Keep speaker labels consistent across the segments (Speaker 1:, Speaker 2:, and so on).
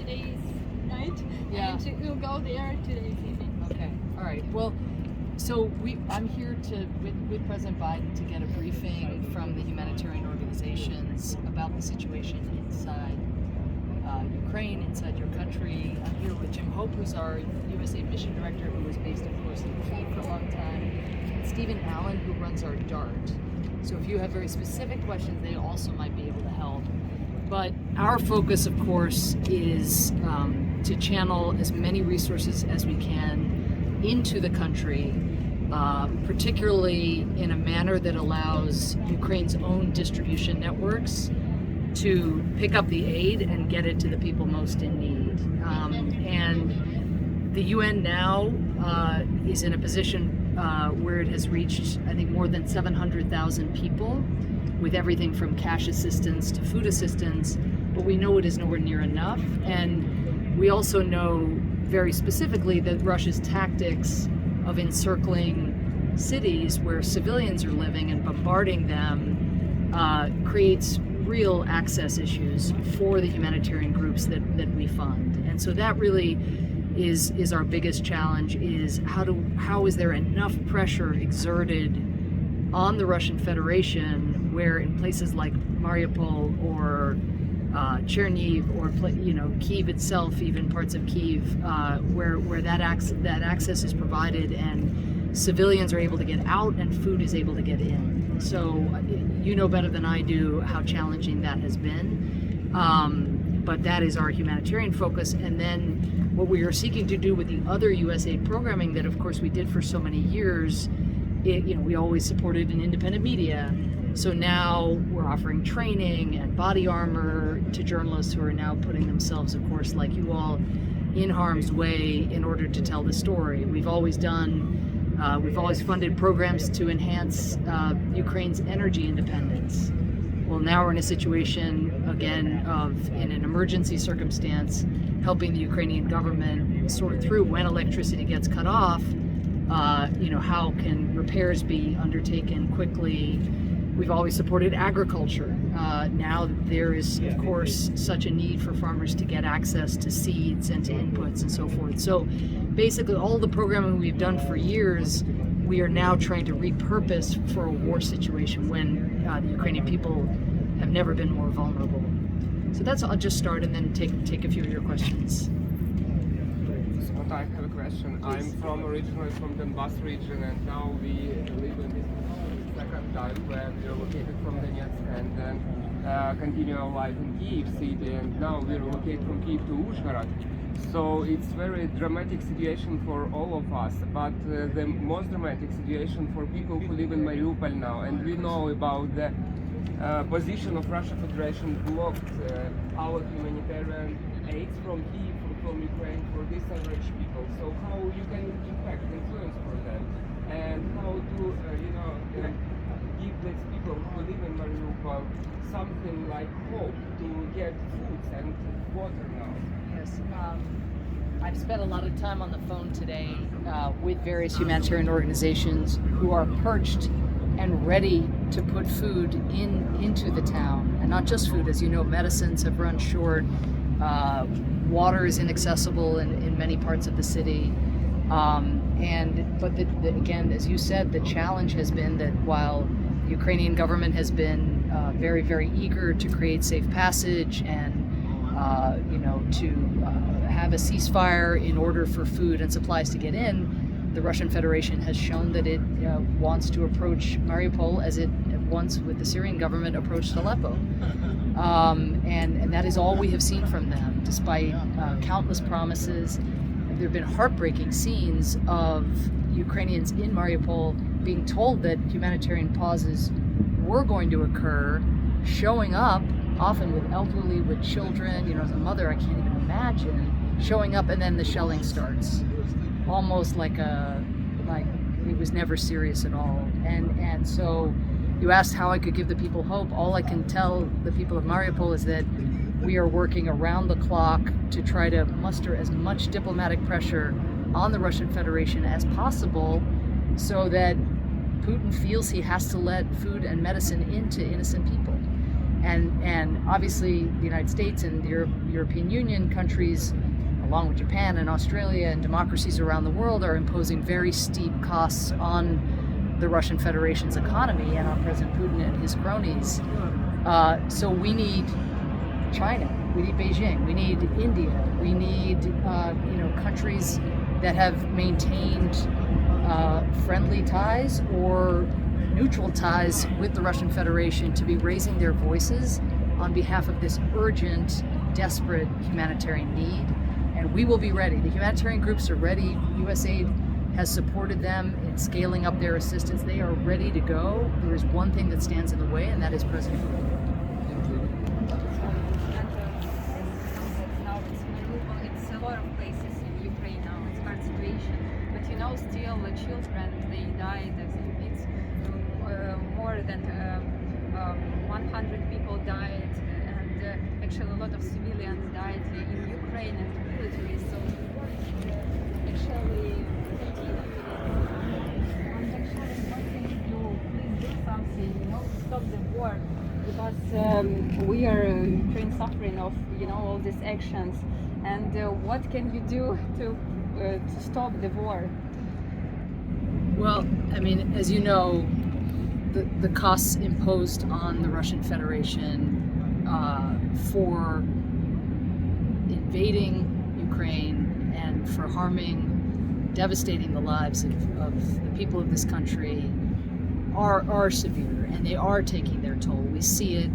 Speaker 1: today's night,
Speaker 2: Yeah.
Speaker 1: and we'll go there today's evening.
Speaker 2: Okay. All right. Well, so I'm here with President Biden to get a briefing from the humanitarian organizations about the situation inside Ukraine, inside your country. I'm here with Jayme Hope, who's our USAID mission director, who was based, of course, in Kyiv for a long time, and Stephen Allen, who runs our DART. So if you have very specific questions, they also might be able to help. But our focus, of course, is to channel as many resources as we can into the country, particularly in a manner that allows Ukraine's own distribution networks to pick up the aid and get it to the people most in need. And the UN now is in a position where it has reached, I think, more than 700,000 people with everything from cash assistance to food assistance, but we know it is nowhere near enough. And we also know very specifically that Russia's tactics of encircling cities where civilians are living and bombarding them creates real access issues for the humanitarian groups that we fund. And so that really is our biggest challenge, is how is there enough pressure exerted on the Russian Federation, where in places like Mariupol or Chernihiv or Kyiv itself, even parts of Kyiv, where that access is provided and civilians are able to get out and food is able to get in. So you know better than I do how challenging that has been. But that is our humanitarian focus. And then what we are seeking to do with the other USAID programming that, of course, we did for so many years, we always supported an independent media. So now we're offering training and body armor to journalists who are now putting themselves, of course, like you all, in harm's way in order to tell the story. We've always funded programs to enhance Ukraine's energy independence. Well, now we're in a situation, again, in an emergency circumstance, helping the Ukrainian government sort through when electricity gets cut off, how can repairs be undertaken quickly. We've always supported agriculture. Now there is, of course, such a need for farmers to get access to seeds and to inputs and so forth. So basically all the programming we've done for years, we are now trying to repurpose for a war situation when the Ukrainian people have never been more vulnerable. So I'll just start and then take a few of your questions.
Speaker 3: I have a question.
Speaker 2: Please.
Speaker 3: I'm originally from the Donbas region, and now we live in this second time where we are located from Donetsk and then continue our life in Kyiv city, and now we relocate from Kyiv to Uzhhorod. So it's very dramatic situation for all of us, but the most dramatic situation for people who live in Mariupol now, and we know about the position of Russian Federation blocked our humanitarian aid from Kyiv, from Ukraine, for these average people. So how you can impact, influence for them, and how to give these people who live in Mariupol something like hope to get food and water now.
Speaker 2: Yes. I've spent a lot of time on the phone today with various humanitarian organizations who are perched and ready to put food into the town. And not just food, as you know, medicines have run short, water is inaccessible in many parts of the city. But again, as you said, the challenge has been that while the Ukrainian government has been very, very eager to create safe passage and to have a ceasefire in order for food and supplies to get in, the Russian Federation has shown that it wants to approach Mariupol as it once, with the Syrian government, approached Aleppo. And that is all we have seen from them, despite countless promises. There have been heartbreaking scenes of Ukrainians in Mariupol being told that humanitarian pauses were going to occur, showing up, often with elderly, with children, as a mother, I can't even imagine, showing up, and then the shelling starts. Almost like it was never serious at all. And so you asked how I could give the people hope. All I can tell the people of Mariupol is that we are working around the clock to try to muster as much diplomatic pressure on the Russian Federation as possible so that Putin feels he has to let food and medicine into innocent people. And obviously the United States and the European Union countries, along with Japan and Australia and democracies around the world, are imposing very steep costs on the Russian Federation's economy and on President Putin and his cronies. So we need China, we need Beijing, we need India, we need countries that have maintained friendly ties or neutral ties with the Russian Federation to be raising their voices on behalf of this urgent, desperate humanitarian need. And we will be ready. The humanitarian groups are ready. USAID has supported them in scaling up their assistance. They are ready to go. There is one thing that stands in the way, and that is President Putin.
Speaker 1: Now it's Mariupol, it's a lot of places in Ukraine now, it's hard situation. But still the children, they died. I think it's more than 100 people died, and actually a lot of civilians died in Ukraine and the military. So the war is actually continuing. And actually, what can you do? Please do something, stop the war, because we are Ukraine suffering of all these actions. And what can you do to stop the war?
Speaker 2: Well, I mean, as you know, the costs imposed on the Russian Federation for invading Ukraine and for devastating the lives of the people of this country are severe, and they are taking their toll. We see it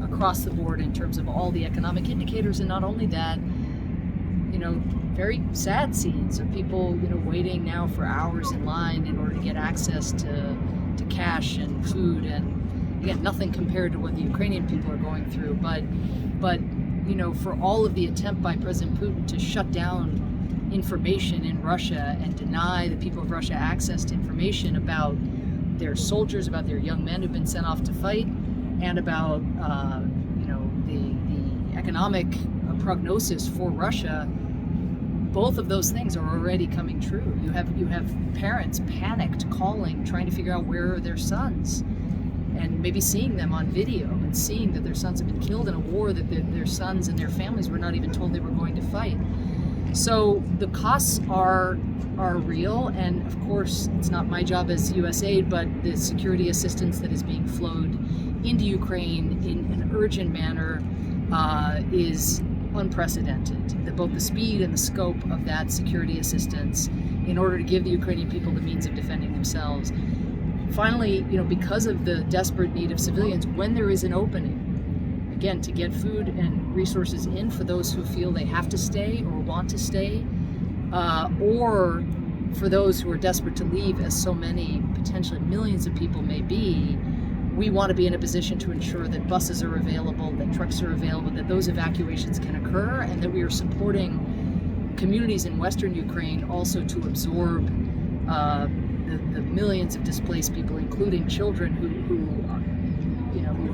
Speaker 2: across the board in terms of all the economic indicators, and not only that, very sad scenes of people, waiting now for hours in line in order to get access to cash and food, and again, nothing compared to what the Ukrainian people are going through. But for all of the attempt by President Putin to shut down information in Russia and deny the people of Russia access to information about their soldiers, about their young men who've been sent off to fight, and about the economic prognosis for Russia, both of those things are already coming true. You have parents panicked, calling, trying to figure out where are their sons, and maybe seeing them on video and seeing that their sons have been killed in a war that their sons and their families were not even told they were going to fight. So the costs are real, and of course it's not my job as USAID, but the security assistance that is being flowed into Ukraine in an urgent manner is unprecedented. Both the speed and the scope of that security assistance in order to give the Ukrainian people the means of defending themselves. Finally, because of the desperate need of civilians, when there is an opening, again, to get food and resources in for those who feel they have to stay or want to stay, or for those who are desperate to leave, as so many, potentially millions of people may be, we want to be in a position to ensure that buses are available, that trucks are available, that those evacuations can occur, and that we are supporting communities in Western Ukraine also to absorb the millions of displaced people, including children who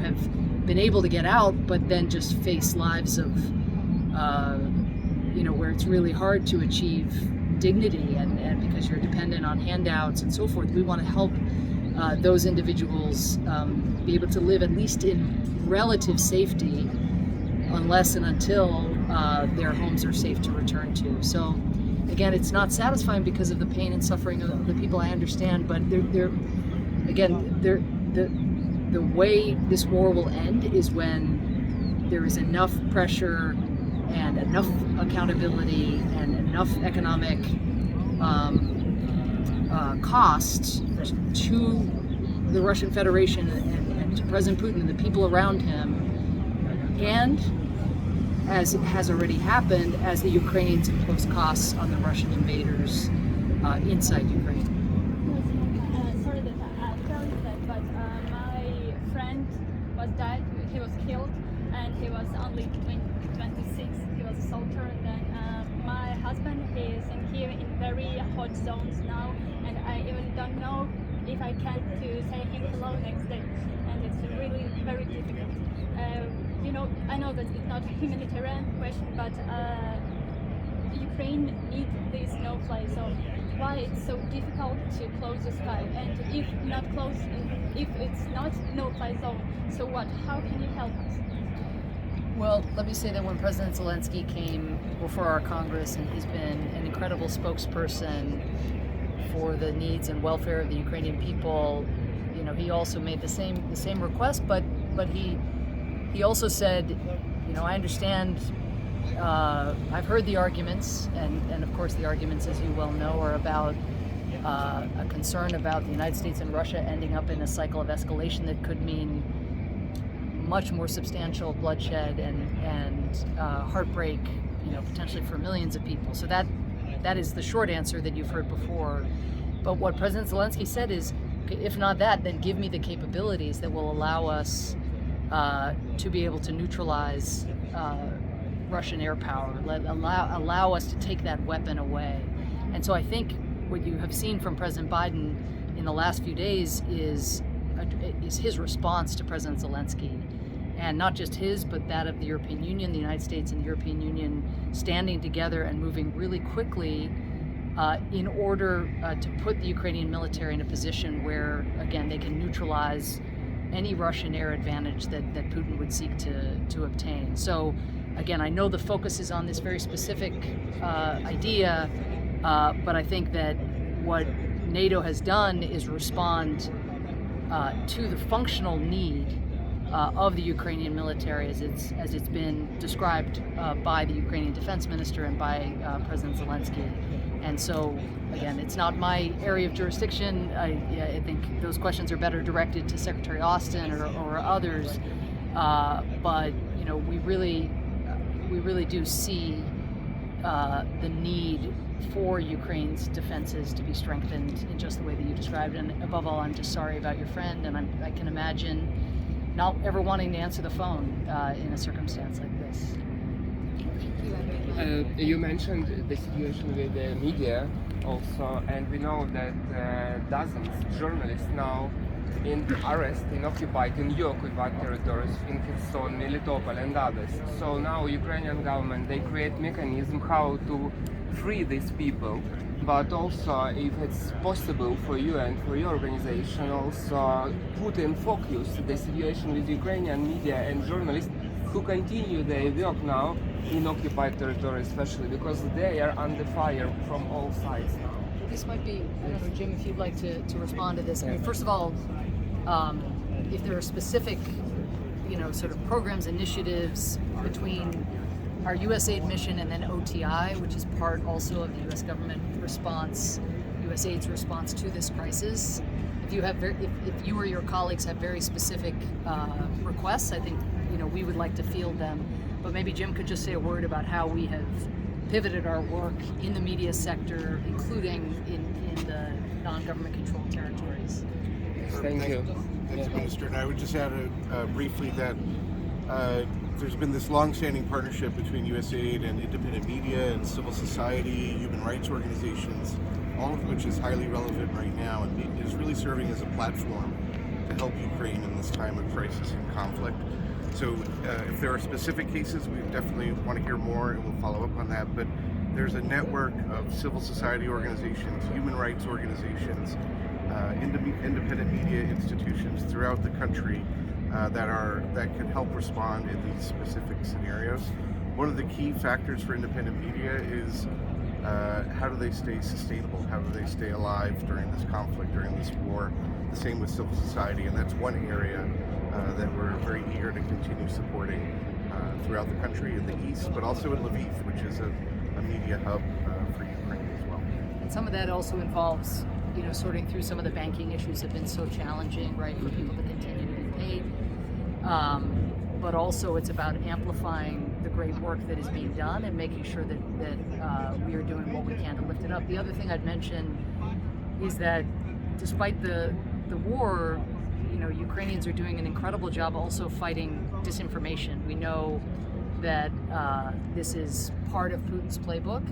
Speaker 2: have been able to get out, but then just face lives of, where it's really hard to achieve dignity, and because you're dependent on handouts and so forth. We want to help those individuals be able to live at least in relative safety, unless and until their homes are safe to return to. So again, it's not satisfying because of the pain and suffering of the people, I understand, but the way this war will end is when there is enough pressure and enough accountability and enough economic cost to the Russian Federation and to President Putin and the people around him, and as it has already happened, as the Ukrainians impose costs on the Russian invaders inside Ukraine.
Speaker 1: Sorry that I tell you that, but my friend was died. He was killed, and he was only 26. He was a soldier. Then my husband, he is in Kyiv in very hot zones now, and I even don't know if I can to say him hello next day, and it's really very difficult. I know that it's not a humanitarian question, but Ukraine needs this no-fly zone.
Speaker 4: why it's so difficult to close the sky, and if it's not no-fly zone, so what? How can you help us?
Speaker 2: Well, let me say that when President Zelensky came before our Congress, and he's been an incredible spokesperson for the needs and welfare of the Ukrainian people, you know, he also made the same request, but he also said, you know, I understand, I've heard the arguments, and of course the arguments, as you well know, are about a concern about the United States and Russia ending up in a cycle of escalation that could mean much more substantial bloodshed and heartbreak, you know, potentially for millions of people. So that is the short answer that you've heard before. But what President Zelensky said is, if not that, then give me the capabilities that will allow us to be able to neutralize Russian air power, allow us to take that weapon away. And so I think what you have seen from President Biden in the last few days is his response to President Zelensky. And not just his, but that of the European Union, the United States and the European Union standing together and moving really quickly in order to put the Ukrainian military in a position where, again, they can neutralize any Russian air advantage that Putin would seek to obtain. So, again, I know the focus is on this very specific idea, but I think that what NATO has done is respond to the functional need of the Ukrainian military as it's been described by the Ukrainian defense minister and by President Zelensky. And so, again, it's not my area of jurisdiction. I think those questions are better directed to Secretary Austin or others. But you know, we really do see the need for Ukraine's defenses to be strengthened in just the way that you described. And above all, I'm just sorry about your friend, and I can imagine not ever wanting to answer the phone in a circumstance like this.
Speaker 3: You mentioned the situation with the media also, and we know that dozens of journalists now in arrest in new occupied territories in Kherson, Melitopol and others. So now Ukrainian government, they create mechanism how to free these people, but also if it's possible for you and for your organization also put in focus the situation with Ukrainian media and journalists who continue their work now in occupied territory, especially because they are under fire from all sides now.
Speaker 2: This might be, I don't know, Jim, if you'd like to respond to this. I mean, first of all, if there are specific, you know, sort of programs, initiatives between our USAID mission and then OTI, which is part also of the U.S. government response, USAID's response to this crisis. If you or your colleagues have very specific requests, I think, you know, we would like to field them. But maybe Jim could just say a word about how we have pivoted our work in the media sector, including in the non-government controlled territories.
Speaker 3: Thank you.
Speaker 5: Thanks, Minister. And I would just add briefly that there's been this long-standing partnership between USAID and independent media and civil society, human rights organizations, all of which is highly relevant right now and is really serving as a platform to help Ukraine in this time of crisis and conflict. So if there are specific cases, we definitely want to hear more and we'll follow up on that. But there's a network of civil society organizations, human rights organizations, independent media institutions throughout the country that can help respond in these specific scenarios. One of the key factors for independent media is how do they stay sustainable? How do they stay alive during this conflict, during this war? The same with civil society, and that's one area that we're very eager to continue supporting throughout the country in the east, but also in Lviv, which is a media hub for Ukraine as well.
Speaker 2: And some of that also involves, you know, sorting through some of the banking issues that have been so challenging, right, for people to continue to be paid. But also it's about amplifying the great work that is being done and making sure that we are doing what we can to lift it up. The other thing I'd mention is that despite the war, you know, Ukrainians are doing an incredible job also fighting disinformation. We know that this is part of Putin's playbook,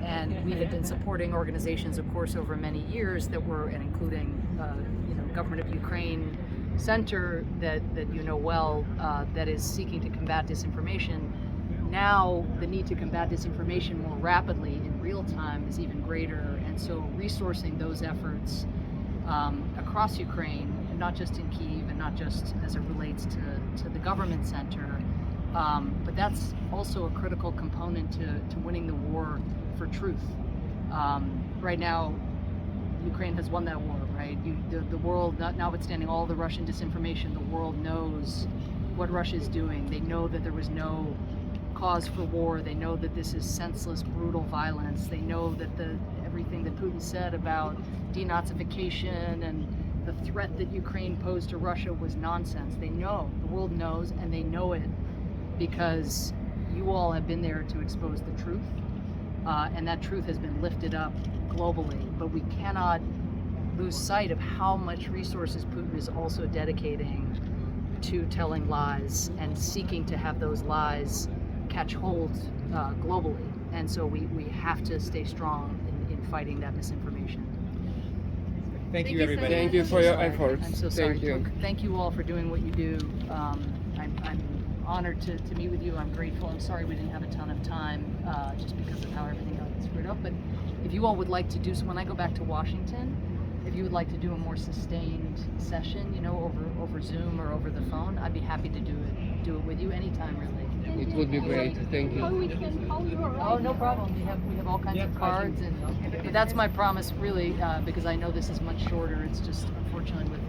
Speaker 2: and we have been supporting organizations, of course, over many years that were, and including, you know, Government of Ukraine Center that you know well, that is seeking to combat disinformation. now the need to combat disinformation more rapidly in real time is even greater, and so resourcing those efforts across Ukraine, and not just in Kyiv, and not just as it relates to the government center, but that's also a critical component to winning the war for truth. Right now, Ukraine has won that war, right? The world, notwithstanding all the Russian disinformation, the world knows what Russia is doing. They know that there was no cause for war. They know that this is senseless, brutal violence. They know that everything that Putin said about denazification and the threat that Ukraine posed to Russia was nonsense. They know, the world knows, and they know it because you all have been there to expose the truth, and that truth has been lifted up globally. But we cannot lose sight of how much resources Putin is also dedicating to telling lies and seeking to have those lies catch hold globally. And so we have to stay strong in fighting that misinformation.
Speaker 3: Thank you,
Speaker 1: you so
Speaker 3: everybody.
Speaker 1: much.
Speaker 3: Thank you for your efforts.
Speaker 2: I'm so sorry.
Speaker 3: Thank you.
Speaker 2: Thank you all for doing what you do. I'm honored to meet with you. I'm grateful. I'm sorry we didn't have a ton of time just because of how everything got screwed up. But if you all would like to do so, when I go back to Washington, if you would like to do a more sustained session, over Zoom or over the phone, I'd be happy to do it with you anytime, really.
Speaker 3: It would be great. Thank
Speaker 4: How
Speaker 3: you.
Speaker 4: we can call you or
Speaker 2: Oh, no problem. We have all kinds of cards, and that's my promise, really, because I know this is much shorter. It's just unfortunately with